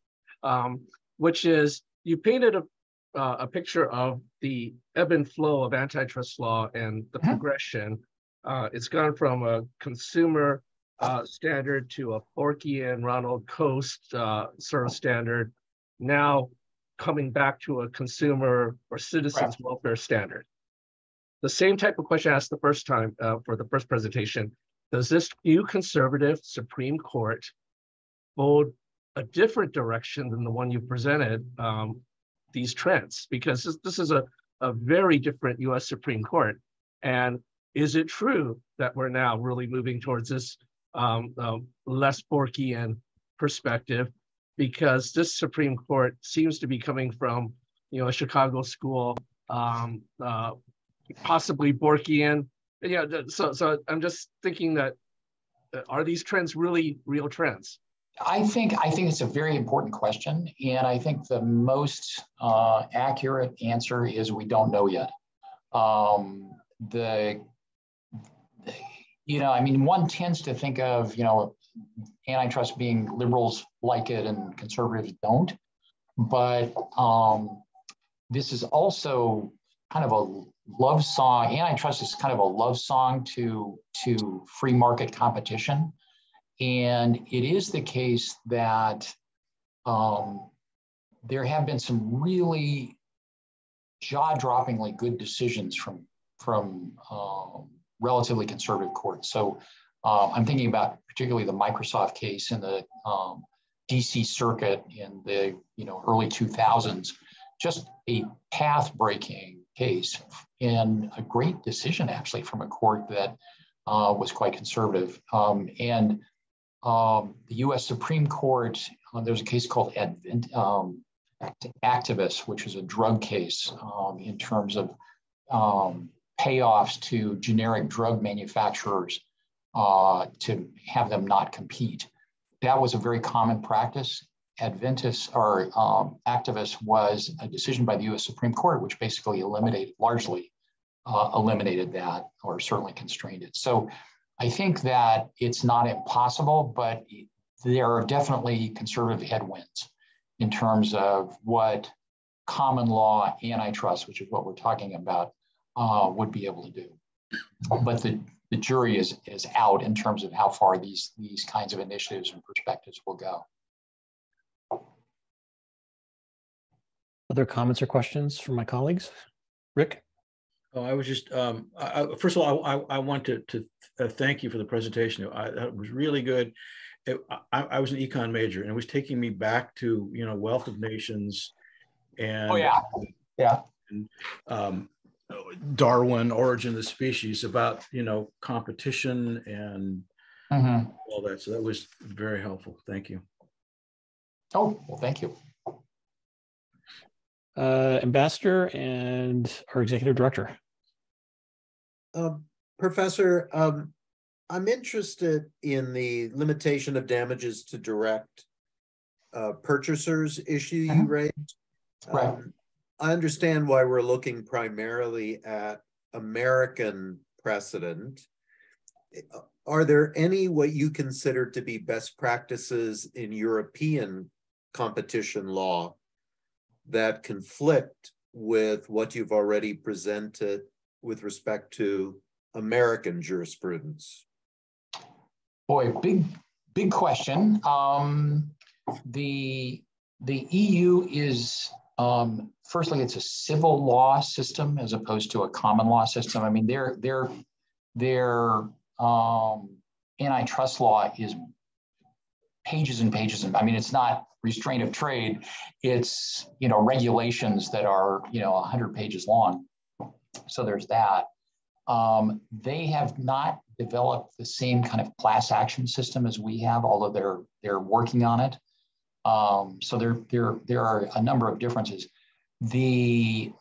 which is you painted a picture of the ebb and flow of antitrust law and the progression. It's gone from a consumer standard to a Forkian Ronald Coast sort of standard, now coming back to a consumer or citizens welfare standard. The same type of question I asked the first time for the first presentation. Does this new conservative Supreme Court hold a different direction than the one you presented these trends? Because this is a very different US Supreme Court. And is it true that we're now really moving towards this less Borkian perspective? Because this Supreme Court seems to be coming from, a Chicago school, possibly Borkian. So I'm just thinking that are these trends really real trends? I think it's a very important question, and I think the most accurate answer is we don't know yet. One tends to think of antitrust being liberals like it and conservatives don't, but this is also kind of a love song. Antitrust is kind of a love song to free market competition. And it is the case that there have been some really jaw-droppingly good decisions from relatively conservative courts. So I'm thinking about particularly the Microsoft case in the DC circuit in the early 2000s. just a path-breaking case and a great decision, actually, from a court that was quite conservative. The U.S. Supreme Court, there's a case called Activist, which is a drug case in terms of payoffs to generic drug manufacturers to have them not compete. That was a very common practice. Activist was a decision by the U.S. Supreme Court, which basically largely eliminated that, or certainly constrained it. So I think that it's not impossible, but there are definitely conservative headwinds in terms of what common law antitrust, which is what we're talking about, would be able to do. But the jury is out in terms of how far these kinds of initiatives and perspectives will go. Other comments or questions from my colleagues? Rick? Oh, I was just, first of all, I want to thank you for the presentation. That was really good. I was an econ major, and it was taking me back to, Wealth of Nations and, and Darwin, Origin of the Species, about, competition and all that. So that was very helpful. Thank you. Oh, well, thank you. Ambassador and our executive director. Professor, I'm interested in the limitation of damages to direct purchasers issue you raised. Right. I understand why we're looking primarily at American precedent. Are there any what you consider to be best practices in European competition law that conflict with what you've already presented with respect to American jurisprudence? Boy, big question. The EU is, firstly, it's a civil law system as opposed to a common law system. I mean, their antitrust law is pages and pages. I mean, it's not restraint of trade. It's, regulations that are, 100 pages long. So there's that. They have not developed the same kind of class action system as we have, although they're working on it. So there are a number of differences. The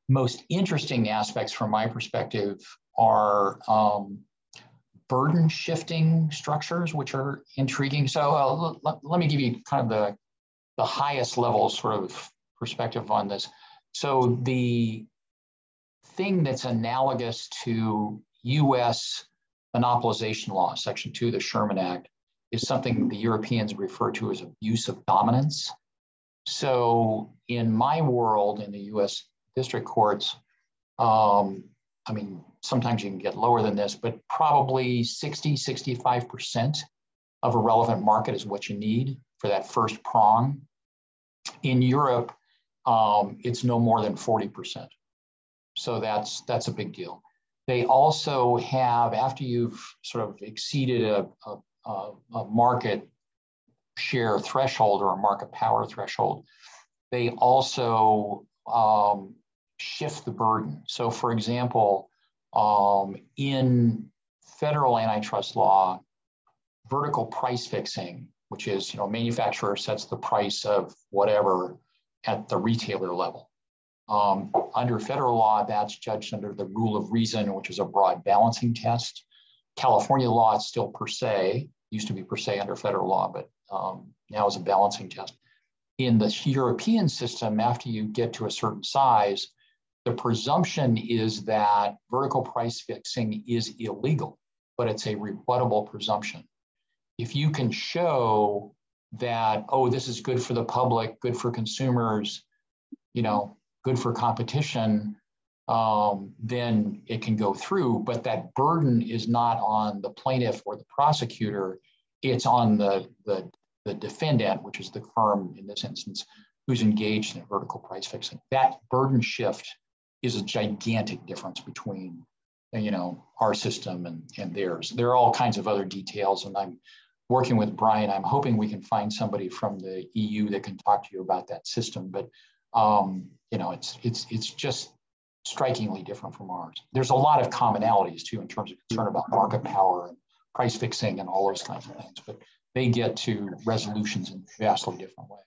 most interesting aspects from my perspective are burden shifting structures, which are intriguing. So let me give you kind of the highest level sort of perspective on this. So the thing that's analogous to US monopolization law, Section 2 of the Sherman Act, is something the Europeans refer to as abuse of dominance. So in my world, in the US district courts, I mean, sometimes you can get lower than this, but probably 65% of a relevant market is what you need for that first prong. In Europe, it's no more than 40%. So that's a big deal. They also have, after you've sort of exceeded a market share threshold or a market power threshold, they also shift the burden. So for example, in federal antitrust law, vertical price fixing, which is, manufacturer sets the price of whatever at the retailer level. Under federal law, that's judged under the rule of reason, which is a broad balancing test. California law, it's still per se, used to be per se under federal law, but now is a balancing test. In the European system, after you get to a certain size, the presumption is that vertical price fixing is illegal, but it's a rebuttable presumption. If you can show that, oh, this is good for the public, good for consumers, good for competition, then it can go through. But that burden is not on the plaintiff or the prosecutor. It's on the defendant, which is the firm in this instance, who's engaged in vertical price fixing. That burden shift is a gigantic difference between, our system and theirs. There are all kinds of other details, and I'm working with Brian, I'm hoping we can find somebody from the EU that can talk to you about that system. But you know, it's just strikingly different from ours. There's a lot of commonalities too in terms of concern about market power and price fixing and all those kinds of things, but they get to resolutions in vastly different ways.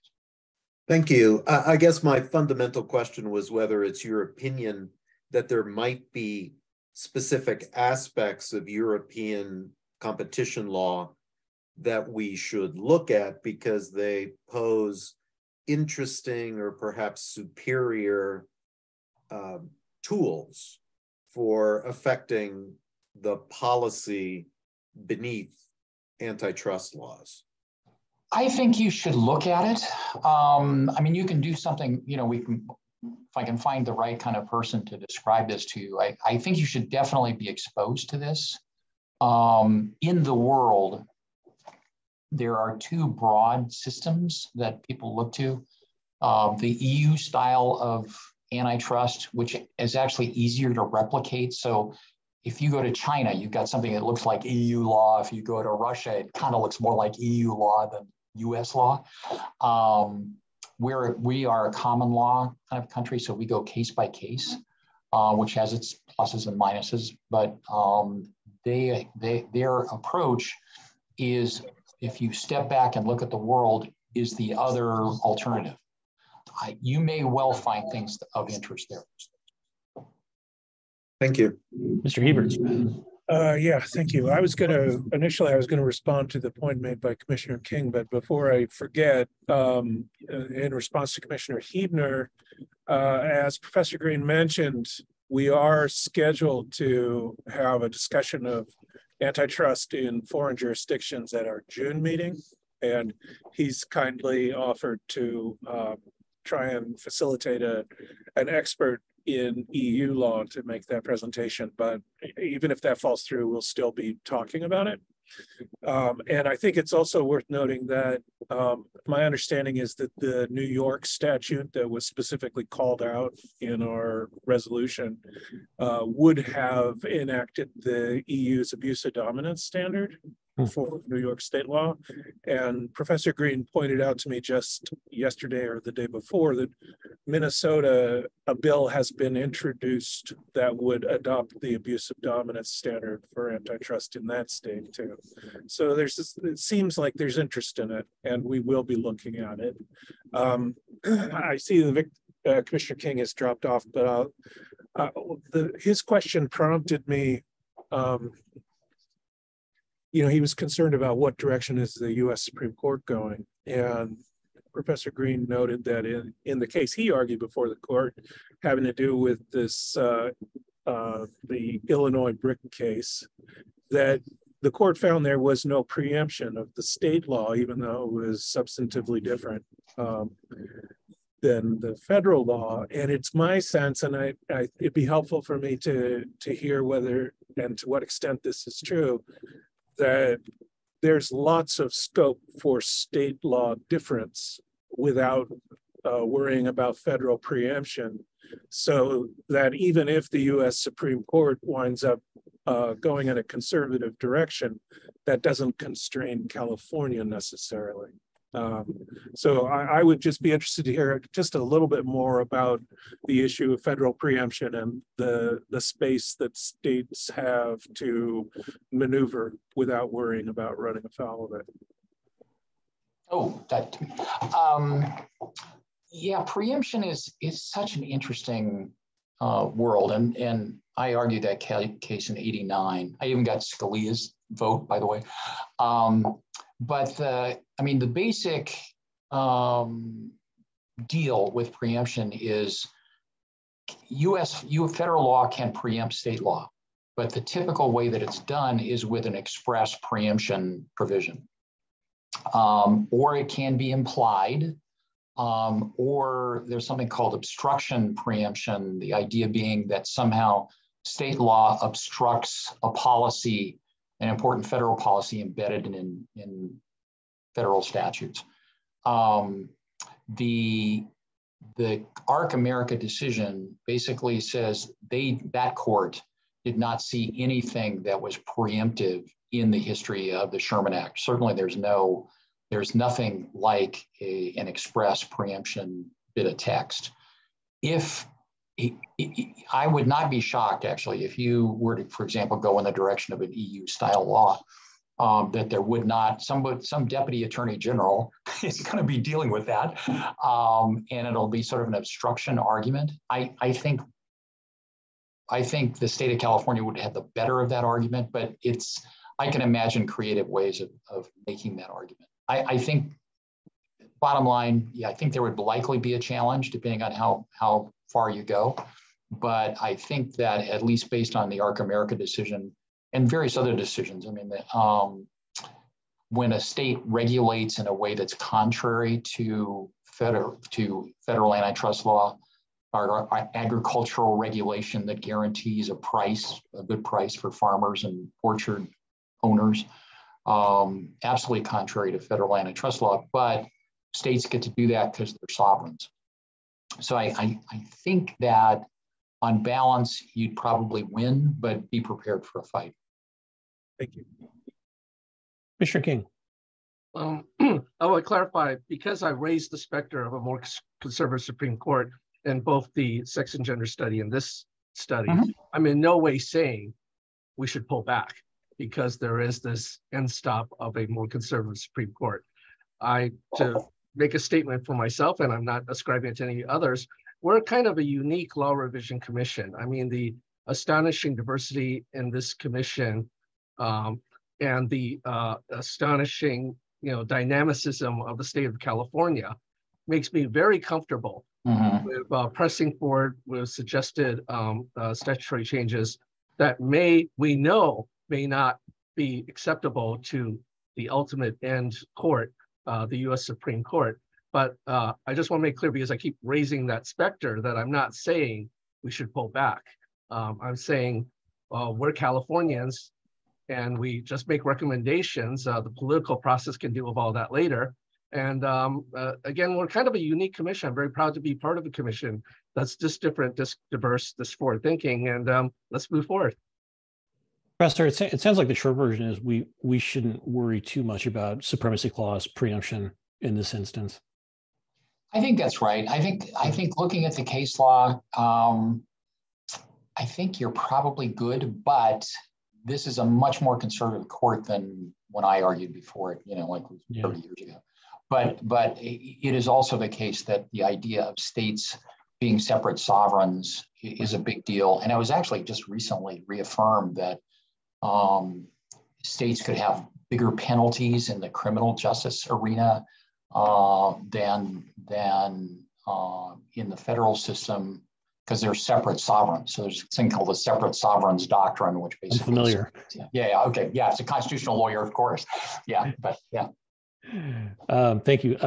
Thank you. I guess my fundamental question was whether it's your opinion that there might be specific aspects of European competition law that we should look at because they pose interesting or perhaps superior tools for affecting the policy beneath antitrust laws. I think you should look at it. I mean, you can do something, you know, if I can find the right kind of person to describe this to you, I think you should definitely be exposed to this. In the world, there are two broad systems that people look to. The EU style of antitrust, which is actually easier to replicate. So if you go to China, you've got something that looks like EU law. If you go to Russia, it kind of looks more like EU law than US law. We are a common law kind of country, so we go case by case, which has its pluses and minuses. But their approach is, if you step back and look at the world, is the other alternative. You may well find things of interest there. Thank you. Mr. Hebert. Yeah, thank you. Initially I was going to respond to the point made by Commissioner King, but before I forget, in response to Commissioner Huebner, as Professor Green mentioned, we are scheduled to have a discussion of antitrust in foreign jurisdictions at our June meeting, and he's kindly offered to try and facilitate an expert in EU law to make that presentation. But even if that falls through, we'll still be talking about it. And I think it's also worth noting that my understanding is that the New York statute that was specifically called out in our resolution would have enacted the EU's abuse of dominance standard for New York state law. And Professor Green pointed out to me just yesterday or the day before that Minnesota, a bill has been introduced that would adopt the abuse of dominance standard for antitrust in that state too. So it seems like there's interest in it, and we will be looking at it. I see Commissioner King has dropped off, but his question prompted me. You know, he was concerned about what direction is the U.S. Supreme Court going, and Professor Green noted that in the case he argued before the court, having to do with this the Illinois brick case, that the court found there was no preemption of the state law, even though it was substantively different than the federal law. And it's my sense, and it'd be helpful for me to hear whether and to what extent this is true, that there's lots of scope for state law difference without worrying about federal preemption, so that even if the U.S. Supreme Court winds up going in a conservative direction, that doesn't constrain California necessarily. So I would just be interested to hear just a little bit more about the issue of federal preemption and the space that states have to maneuver without worrying about running afoul of it. Oh, that. Yeah, preemption is such an interesting world, and I argued that case in '89. I even got Scalia's vote, by the way. But I mean, the basic deal with preemption is federal law can preempt state law, but the typical way that it's done is with an express preemption provision. Or it can be implied, or there's something called obstruction preemption, the idea being that somehow state law obstructs a policy, an important federal policy embedded in federal statutes. The ARC America decision basically says that court did not see anything that was preemptive in the history of the Sherman Act. Certainly there's nothing like an express preemption bit of text. I would not be shocked, actually, if you were to, for example, go in the direction of an EU-style law, that there would not, some deputy attorney general is going to be dealing with that, and it'll be sort of an obstruction argument. I think the state of California would have the better of that argument, but I can imagine creative ways of making that argument. I think, bottom line, yeah, I think there would likely be a challenge depending on how far you go. But I think that, at least based on the ARC America decision and various other decisions, I mean, when a state regulates in a way that's contrary to federal antitrust law, or agricultural regulation that guarantees a good price for farmers and orchard owners, absolutely contrary to federal antitrust law, but states get to do that because they're sovereigns. So I think that on balance, you'd probably win, but be prepared for a fight. Thank you. Commissioner King. I would clarify, because I raised the specter of a more conservative Supreme Court in both the sex and gender study and this study, I'm in no way saying we should pull back because there is this end stop of a more conservative Supreme Court. To make a statement for myself, and I'm not ascribing it to any others, we're kind of a unique law revision commission. I mean, the astonishing diversity in this commission and the astonishing, dynamicism of the state of California makes me very comfortable with pressing forward with suggested statutory changes that we know may not be acceptable to the ultimate end court, the U.S. Supreme Court. But I just want to make clear, because I keep raising that specter, that I'm not saying we should pull back. I'm saying we're Californians and we just make recommendations. The political process can deal with all that later. And again, we're kind of a unique commission. I'm very proud to be part of a commission that's this different, this diverse, this forward thinking, and let's move forward. Professor, it sounds like the short version is we shouldn't worry too much about supremacy clause preemption in this instance. I think that's right. I think looking at the case law, I think you're probably good, but this is a much more conservative court than when I argued before it, like 30 years ago. But it is also the case that the idea of states being separate sovereigns is a big deal. And it was actually just recently reaffirmed that states could have bigger penalties in the criminal justice arena than in the federal system, because they're separate sovereigns. So there's a thing called the separate sovereigns doctrine, which basically— I'm familiar. Okay. Yeah, it's a constitutional lawyer, of course. Yeah, but yeah. Thank you.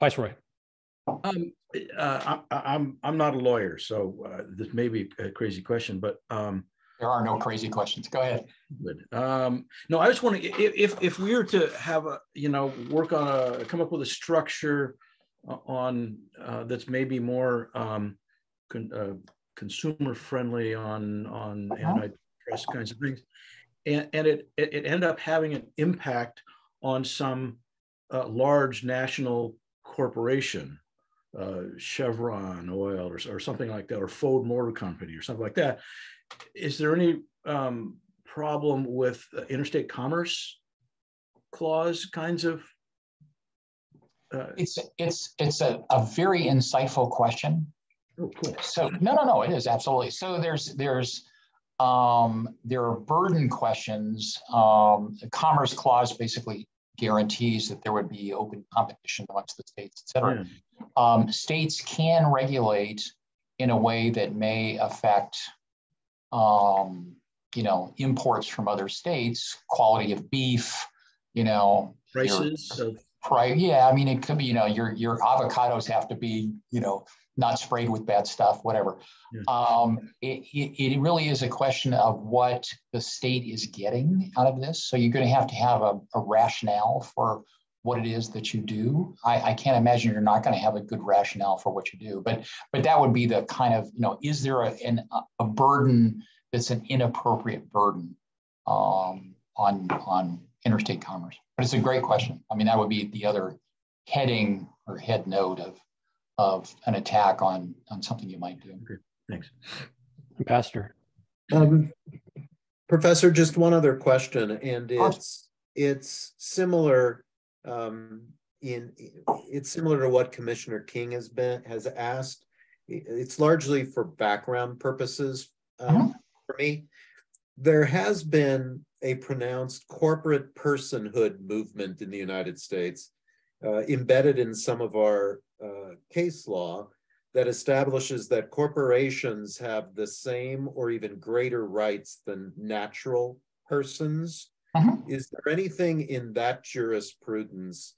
Viceroy. I'm not a lawyer, so this may be a crazy question, but there are no crazy questions. Go ahead. Good. No, I just want to, if we were to have work on come up with a structure on that's maybe more consumer friendly on antitrust kinds of things, and it ended up having an impact on some large national corporation, Chevron Oil or something like that, or Ford Motor Company or something like that. Is there any problem with interstate commerce clause kinds of? It's a very insightful question. Oh, cool. So no, it is absolutely. So there are burden questions. The Commerce Clause basically guarantees that there would be open competition amongst the states, et cetera. Yeah. States can regulate in a way that may affect, imports from other states, quality of beef, prices of. Yeah, I mean, it could be, your avocados have to be, not sprayed with bad stuff, whatever. Yeah. It really is a question of what the state is getting out of this. So you're going to have a rationale for what it is that you do. I can't imagine you're not going to have a good rationale for what you do. But that would be the kind of, is there a burden that's an inappropriate burden? on interstate commerce. But it's a great question. I mean, that would be the other heading or head note of an attack on something you might do. Okay, thanks. Pastor. Professor, just one other question, and it's similar. It's similar to what Commissioner King has asked. It's largely for background purposes for me. There has been a pronounced corporate personhood movement in the United States, embedded in some of our case law, that establishes that corporations have the same or even greater rights than natural persons. Is there anything in that jurisprudence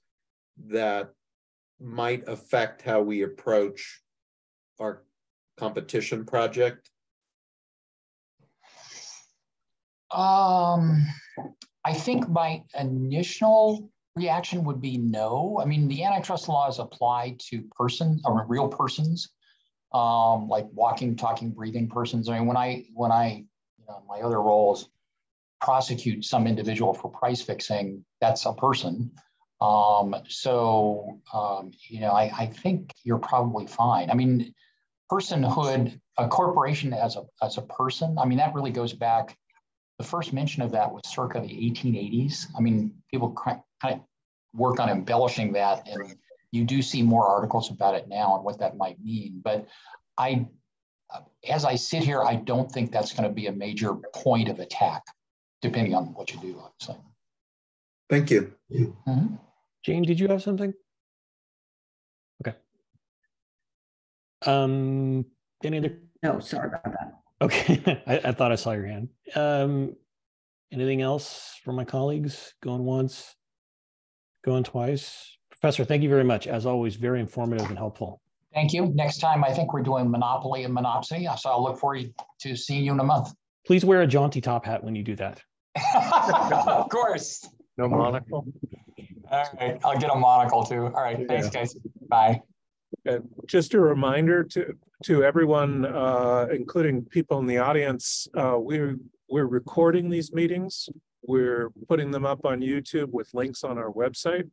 that might affect how we approach our competition project? I think my initial reaction would be no. I mean, the antitrust laws apply to real persons, like walking, talking, breathing persons. I mean, when I my other roles prosecute some individual for price fixing, that's a person. I think you're probably fine. I mean, personhood, a corporation as a person, I mean, that really goes back. The first mention of that was circa the 1880s. I mean, people kind of work on embellishing that, and you do see more articles about it now and what that might mean. But as I sit here, I don't think that's going to be a major point of attack, depending on what you do, obviously. Thank you. Jane, did you have something? Okay. Any other? No, sorry about that. Okay, I thought I saw your hand. Anything else from my colleagues? Going once, going twice. Professor, thank you very much. As always, very informative and helpful. Thank you. Next time, I think we're doing Monopoly and Monopsony, so I'll look forward to seeing you in a month. Please wear a jaunty top hat when you do that. Of course. No monocle? All right, I'll get a monocle too. All right, thanks, guys. Bye. Just a reminder to everyone, including people in the audience, we're recording these meetings. We're putting them up on YouTube with links on our website.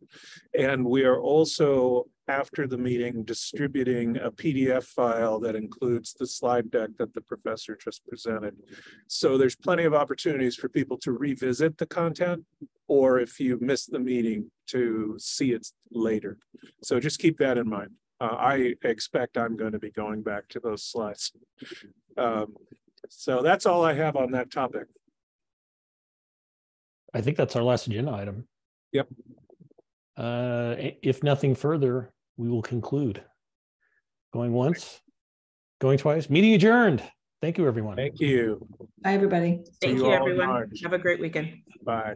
And we are also, after the meeting, distributing a PDF file that includes the slide deck that the professor just presented. So there's plenty of opportunities for people to revisit the content, or if you missed the meeting, to see it later. So just keep that in mind. I expect I'm going to be going back to those slides. So that's all I have on that topic. I think that's our last agenda item. Yep. If nothing further, we will conclude. Going once, going twice. Meeting adjourned. Thank you, everyone. Thank you. Bye, everybody. Thank you, everyone. Have a great weekend. Bye.